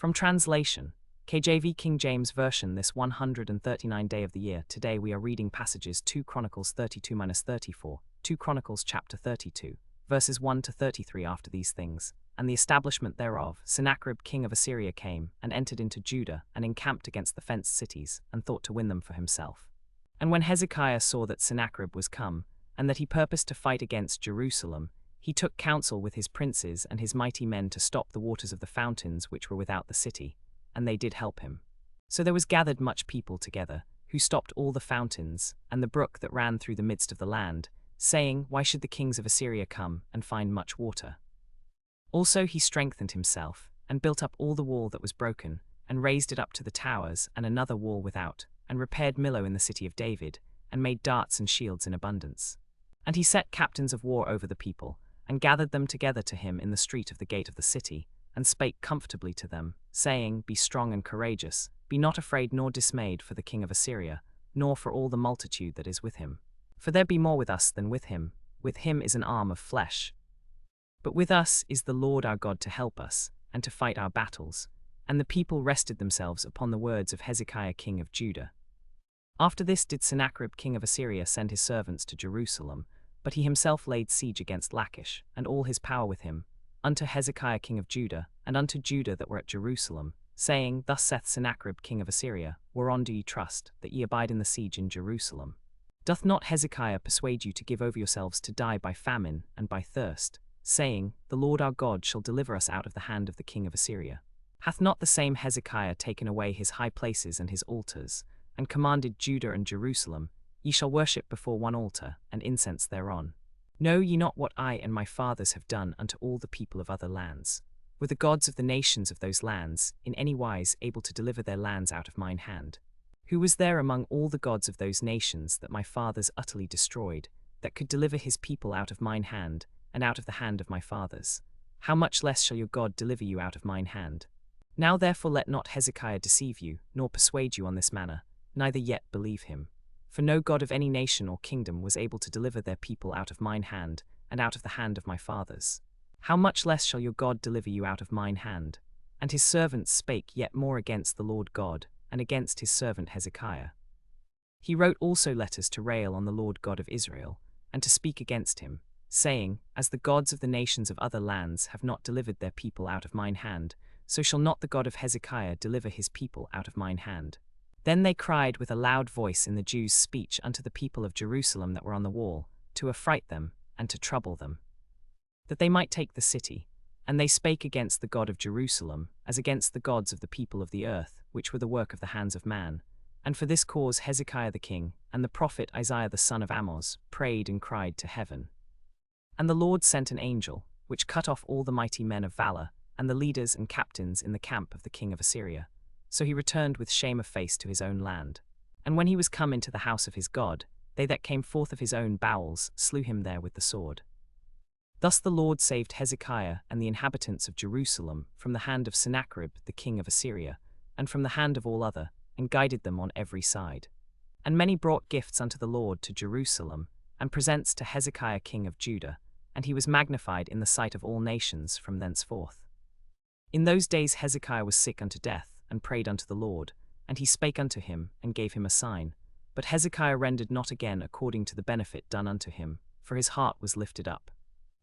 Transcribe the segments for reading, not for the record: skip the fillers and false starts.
From translation, KJV King James Version, this 139 day of the year. Today we are reading passages 2 Chronicles 32-34, 2 Chronicles chapter 32, verses 1 to 33. After these things, and the establishment thereof, Sennacherib king of Assyria came, and entered into Judah, and encamped against the fenced cities, and thought to win them for himself. And when Hezekiah saw that Sennacherib was come, and that he purposed to fight against Jerusalem, he took counsel with his princes and his mighty men to stop the waters of the fountains which were without the city, and they did help him. So there was gathered much people together, who stopped all the fountains, and the brook that ran through the midst of the land, saying, Why should the kings of Assyria come, and find much water? Also he strengthened himself, and built up all the wall that was broken, and raised it up to the towers, and another wall without, and repaired Millo in the city of David, and made darts and shields in abundance. And he set captains of war over the people, and gathered them together to him in the street of the gate of the city, and spake comfortably to them, saying, Be strong and courageous, be not afraid nor dismayed for the king of Assyria, nor for all the multitude that is with him. For there be more with us than with him is an arm of flesh. But with us is the Lord our God to help us, and to fight our battles. And the people rested themselves upon the words of Hezekiah king of Judah. After this did Sennacherib king of Assyria send his servants to Jerusalem, but he himself laid siege against Lachish, and all his power with him, unto Hezekiah king of Judah, and unto Judah that were at Jerusalem, saying, Thus saith Sennacherib king of Assyria, Whereon do ye trust, that ye abide in the siege in Jerusalem? Doth not Hezekiah persuade you to give over yourselves to die by famine and by thirst, saying, The Lord our God shall deliver us out of the hand of the king of Assyria? Hath not the same Hezekiah taken away his high places and his altars, and commanded Judah and Jerusalem, Ye shall worship before one altar, and incense thereon? Know ye not what I and my fathers have done unto all the people of other lands? Were the gods of the nations of those lands in any wise able to deliver their lands out of mine hand? Who was there among all the gods of those nations that my fathers utterly destroyed, that could deliver his people out of mine hand, and out of the hand of my fathers? How much less shall your God deliver you out of mine hand? Now therefore let not Hezekiah deceive you, nor persuade you on this manner, neither yet believe him. For no god of any nation or kingdom was able to deliver their people out of mine hand, and out of the hand of my fathers. How much less shall your God deliver you out of mine hand? And his servants spake yet more against the Lord God, and against his servant Hezekiah. He wrote also letters to rail on the Lord God of Israel, and to speak against him, saying, As the gods of the nations of other lands have not delivered their people out of mine hand, so shall not the God of Hezekiah deliver his people out of mine hand. Then they cried with a loud voice in the Jews' speech unto the people of Jerusalem that were on the wall, to affright them, and to trouble them, that they might take the city. And they spake against the God of Jerusalem, as against the gods of the people of the earth, which were the work of the hands of man. And for this cause Hezekiah the king, and the prophet Isaiah the son of Amoz, prayed and cried to heaven. And the Lord sent an angel, which cut off all the mighty men of valor, and the leaders and captains in the camp of the king of Assyria. So he returned with shame of face to his own land. And when he was come into the house of his God, they that came forth of his own bowels slew him there with the sword. Thus the Lord saved Hezekiah and the inhabitants of Jerusalem from the hand of Sennacherib the king of Assyria, and from the hand of all other, and guided them on every side. And many brought gifts unto the Lord to Jerusalem, and presents to Hezekiah king of Judah, and he was magnified in the sight of all nations from thenceforth. In those days Hezekiah was sick unto death, and prayed unto the Lord, and he spake unto him, and gave him a sign. But Hezekiah rendered not again according to the benefit done unto him, for his heart was lifted up.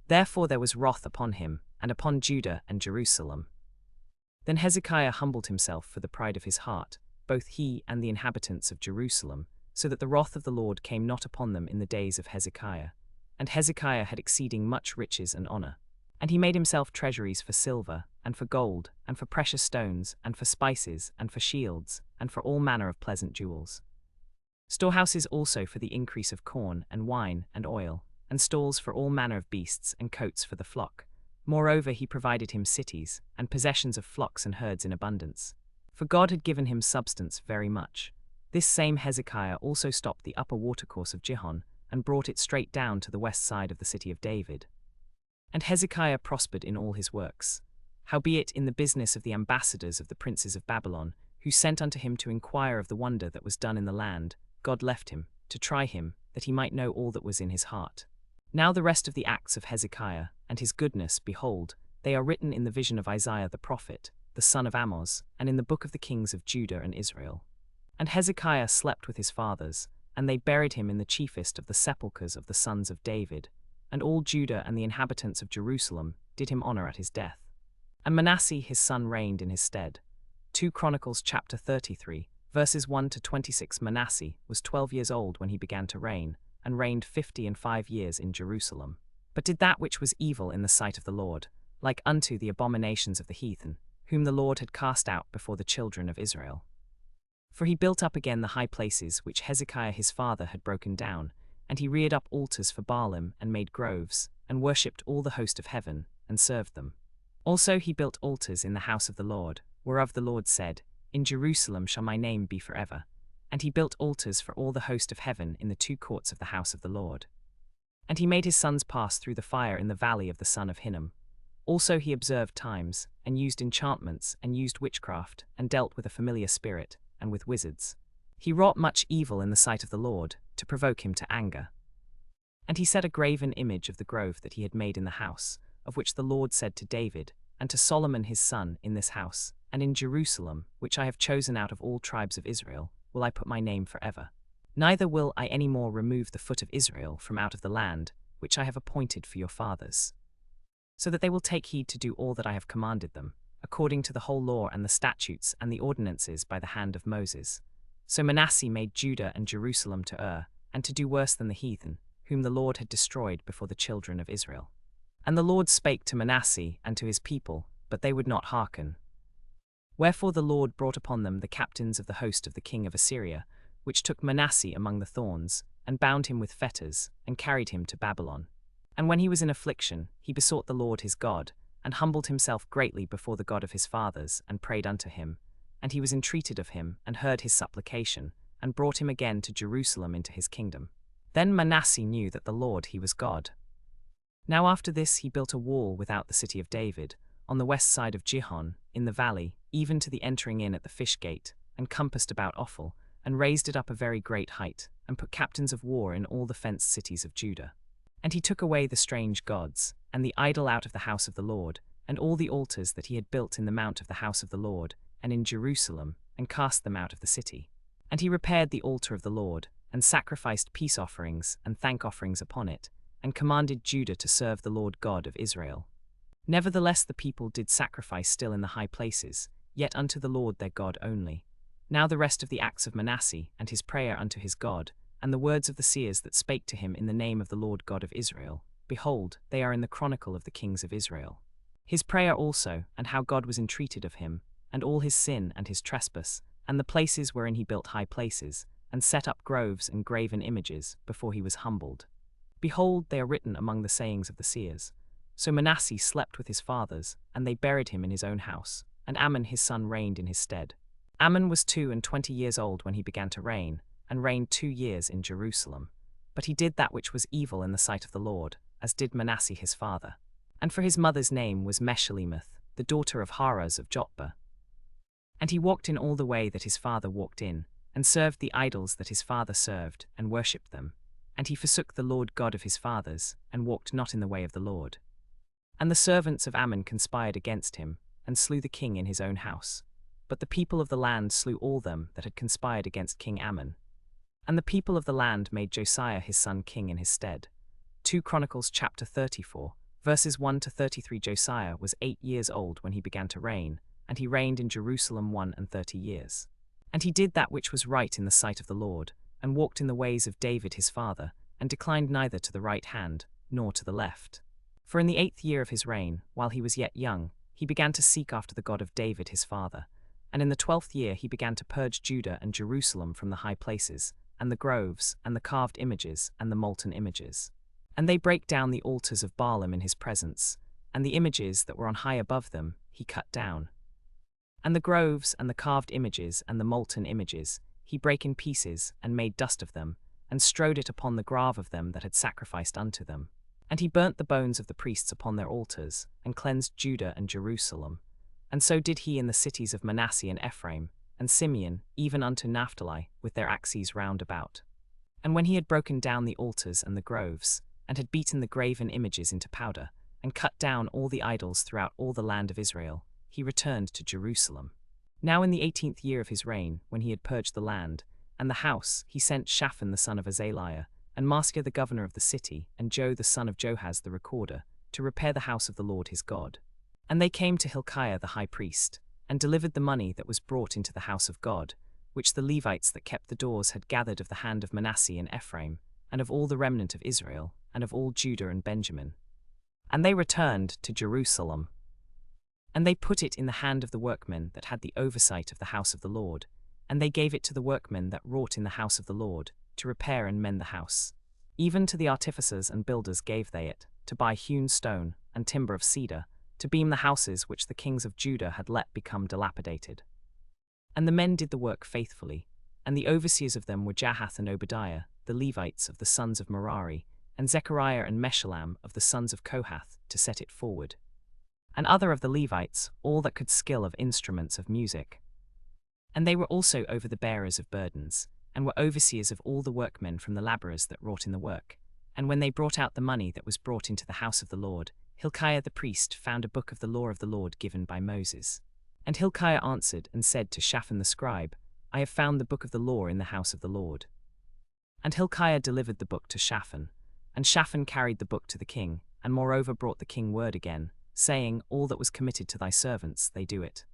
Therefore there was wrath upon him, and upon Judah and Jerusalem. Then Hezekiah humbled himself for the pride of his heart, both he and the inhabitants of Jerusalem, so that the wrath of the Lord came not upon them in the days of Hezekiah. And Hezekiah had exceeding much riches and honor. And he made himself treasuries for silver, and for gold, and for precious stones, and for spices, and for shields, and for all manner of pleasant jewels. Storehouses also for the increase of corn, and wine, and oil, and stalls for all manner of beasts, and coats for the flock. Moreover he provided him cities, and possessions of flocks and herds in abundance. For God had given him substance very much. This same Hezekiah also stopped the upper watercourse of Gihon, and brought it straight down to the west side of the city of David. And Hezekiah prospered in all his works. Howbeit in the business of the ambassadors of the princes of Babylon, who sent unto him to inquire of the wonder that was done in the land, God left him, to try him, that he might know all that was in his heart. Now the rest of the acts of Hezekiah, and his goodness, behold, they are written in the vision of Isaiah the prophet, the son of Amoz, and in the book of the kings of Judah and Israel. And Hezekiah slept with his fathers, and they buried him in the chiefest of the sepulchres of the sons of David, and all Judah and the inhabitants of Jerusalem did him honor at his death. And Manasseh his son reigned in his stead. 2 Chronicles chapter 33, verses 1 to 26. Manasseh was 12 years old when he began to reign, and reigned 55 years in Jerusalem, but did that which was evil in the sight of the Lord, like unto the abominations of the heathen, whom the Lord had cast out before the children of Israel. For he built up again the high places which Hezekiah his father had broken down, and he reared up altars for Baalim, and made groves, and worshipped all the host of heaven, and served them. Also he built altars in the house of the Lord, whereof the Lord said, In Jerusalem shall my name be forever. And he built altars for all the host of heaven in the 2 courts of the house of the Lord. And he made his sons pass through the fire in the valley of the son of Hinnom. Also he observed times, and used enchantments, and used witchcraft, and dealt with a familiar spirit, and with wizards. He wrought much evil in the sight of the Lord, to provoke him to anger. And he set a graven image of the grove that he had made in the house, of which the Lord said to David, and to Solomon his son, In this house, and in Jerusalem, which I have chosen out of all tribes of Israel, will I put my name forever. Neither will I any more remove the foot of Israel from out of the land, which I have appointed for your fathers, so that they will take heed to do all that I have commanded them, according to the whole law and the statutes and the ordinances by the hand of Moses. So Manasseh made Judah and Jerusalem to err, and to do worse than the heathen, whom the Lord had destroyed before the children of Israel. And the Lord spake to Manasseh and to his people, but they would not hearken. Wherefore the Lord brought upon them the captains of the host of the king of Assyria, which took Manasseh among the thorns, and bound him with fetters, and carried him to Babylon. And when he was in affliction, he besought the Lord his God, and humbled himself greatly before the God of his fathers, and prayed unto him. And he was entreated of him, and heard his supplication, and brought him again to Jerusalem into his kingdom. Then Manasseh knew that the Lord he was God. Now after this he built a wall without the city of David, on the west side of Gihon, in the valley, even to the entering in at the fish gate, and compassed about Ophel, and raised it up a very great height, and put captains of war in all the fenced cities of Judah. And he took away the strange gods, and the idol out of the house of the Lord, and all the altars that he had built in the mount of the house of the Lord, and in Jerusalem, and cast them out of the city. And he repaired the altar of the Lord, and sacrificed peace offerings and thank offerings upon it, and commanded Judah to serve the Lord God of Israel. Nevertheless the people did sacrifice still in the high places, yet unto the Lord their God only. Now the rest of the acts of Manasseh, and his prayer unto his God, and the words of the seers that spake to him in the name of the Lord God of Israel, behold, they are in the chronicle of the kings of Israel. His prayer also, and how God was entreated of him, and all his sin and his trespass, and the places wherein he built high places, and set up groves and graven images, before he was humbled. Behold, they are written among the sayings of the seers. So Manasseh slept with his fathers, and they buried him in his own house, and Amon his son reigned in his stead. Amon was 22 years old when he began to reign, and reigned 2 years in Jerusalem. But he did that which was evil in the sight of the Lord, as did Manasseh his father. And for his mother's name was Meshullemeth, the daughter of Haraz of Jotbah. And he walked in all the way that his father walked in, and served the idols that his father served, and worshipped them. And he forsook the Lord God of his fathers, and walked not in the way of the Lord. And the servants of Ammon conspired against him, and slew the king in his own house. But the people of the land slew all them that had conspired against King Ammon. And the people of the land made Josiah his son king in his stead. 2 Chronicles chapter 34, verses 1 to 33. Josiah was 8 years old when he began to reign, and he reigned in Jerusalem 31 years. And he did that which was right in the sight of the Lord, and walked in the ways of David his father, and declined neither to the right hand, nor to the left. For in the 8th year of his reign, while he was yet young, he began to seek after the God of David his father. And in the 12th year he began to purge Judah and Jerusalem from the high places, and the groves, and the carved images, and the molten images. And they brake down the altars of Baalim in his presence, and the images that were on high above them he cut down. And the groves, and the carved images, and the molten images, he brake in pieces, and made dust of them, and strowed it upon the grave of them that had sacrificed unto them. And he burnt the bones of the priests upon their altars, and cleansed Judah and Jerusalem. And so did he in the cities of Manasseh and Ephraim, and Simeon, even unto Naphtali, with their axes round about. And when he had broken down the altars and the groves, and had beaten the graven images into powder, and cut down all the idols throughout all the land of Israel, he returned to Jerusalem. Now in the 18th year of his reign, when he had purged the land and the house, he sent Shaphan the son of Azaliah, and Maaseiah the governor of the city, and Joe the son of Joahaz the recorder, to repair the house of the Lord his God. And they came to Hilkiah the high priest, and delivered the money that was brought into the house of God, which the Levites that kept the doors had gathered of the hand of Manasseh and Ephraim, and of all the remnant of Israel, and of all Judah and Benjamin. And they returned to Jerusalem. And they put it in the hand of the workmen that had the oversight of the house of the Lord, and they gave it to the workmen that wrought in the house of the Lord, to repair and mend the house. Even to the artificers and builders gave they it, to buy hewn stone, and timber of cedar, to beam the houses which the kings of Judah had let become dilapidated. And the men did the work faithfully, and the overseers of them were Jahath and Obadiah, the Levites of the sons of Merari, and Zechariah and Meshullam of the sons of Kohath, to set it forward. And other of the Levites, all that could skill of instruments of music. And they were also over the bearers of burdens, and were overseers of all the workmen from the labourers that wrought in the work. And when they brought out the money that was brought into the house of the Lord, Hilkiah the priest found a book of the law of the Lord given by Moses. And Hilkiah answered and said to Shaphan the scribe, I have found the book of the law in the house of the Lord. And Hilkiah delivered the book to Shaphan, and Shaphan carried the book to the king, and moreover brought the king word again, saying, All that was committed to thy servants, they do it.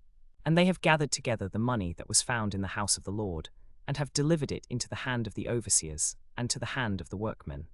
And they have gathered together the money that was found in the house of the Lord, and have delivered it into the hand of the overseers, and to the hand of the workmen.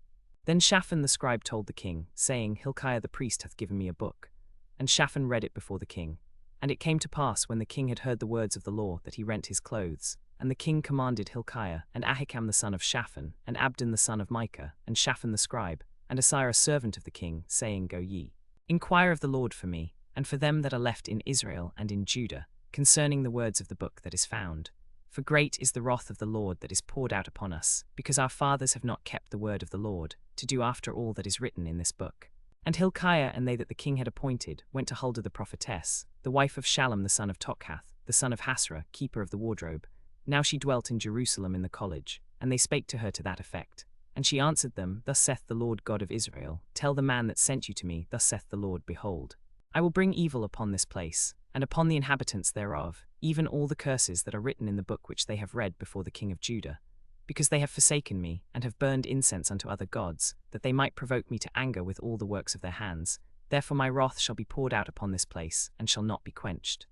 Then Shaphan the scribe told the king, saying, Hilkiah the priest hath given me a book. And Shaphan read it before the king. And it came to pass, when the king had heard the words of the law, that he rent his clothes. And the king commanded Hilkiah, and Ahikam the son of Shaphan, and Abdon the son of Micah, and Shaphan the scribe, and Asaiah servant of the king, saying, Go ye, inquire of the Lord for me, and for them that are left in Israel and in Judah, concerning the words of the book that is found. For great is the wrath of the Lord that is poured out upon us, because our fathers have not kept the word of the Lord, to do after all that is written in this book. And Hilkiah and they that the king had appointed went to Huldah the prophetess, the wife of Shallum the son of Tokhath, the son of Hasrah, keeper of the wardrobe. Now she dwelt in Jerusalem in the college, and they spake to her to that effect. And she answered them, Thus saith the Lord God of Israel, Tell the man that sent you to me, Thus saith the Lord, Behold, I will bring evil upon this place, and upon the inhabitants thereof, even all the curses that are written in the book which they have read before the king of Judah, because they have forsaken me, and have burned incense unto other gods, that they might provoke me to anger with all the works of their hands. Therefore my wrath shall be poured out upon this place, and shall not be quenched.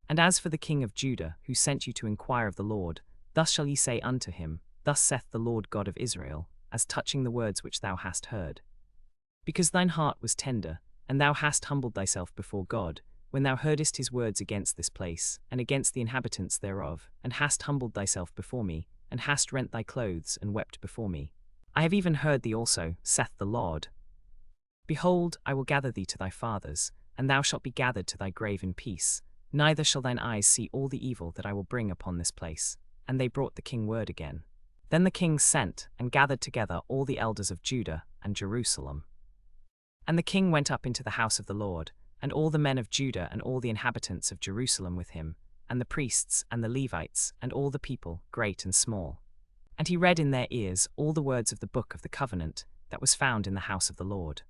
And as for the king of Judah, who sent you to inquire of the Lord, thus shall ye say unto him, Thus saith the Lord God of Israel, as touching the words which thou hast heard. Because thine heart was tender, and thou hast humbled thyself before God, when thou heardest his words against this place, and against the inhabitants thereof, and hast humbled thyself before me, and hast rent thy clothes, and wept before me. I have even heard thee also, saith the Lord. Behold, I will gather thee to thy fathers, and thou shalt be gathered to thy grave in peace, neither shall thine eyes see all the evil that I will bring upon this place. And they brought the king word again. Then the king sent, and gathered together all the elders of Judah and Jerusalem. And the king went up into the house of the Lord, and all the men of Judah and all the inhabitants of Jerusalem with him, and the priests and the Levites, and all the people, great and small. And he read in their ears all the words of the book of the covenant that was found in the house of the Lord.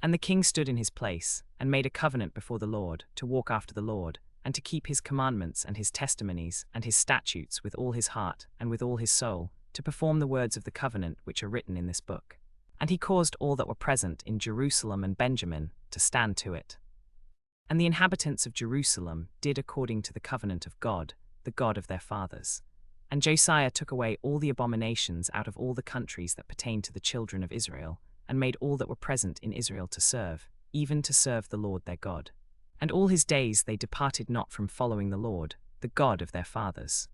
And the king stood in his place, and made a covenant before the Lord, to walk after the Lord, and to keep his commandments and his testimonies and his statutes with all his heart and with all his soul, to perform the words of the covenant which are written in this book. And he caused all that were present in Jerusalem and Benjamin to stand to it. And the inhabitants of Jerusalem did according to the covenant of God, the God of their fathers. And Josiah took away all the abominations out of all the countries that pertained to the children of Israel, and made all that were present in Israel to serve, even to serve the Lord their God. And all his days they departed not from following the Lord, the God of their fathers.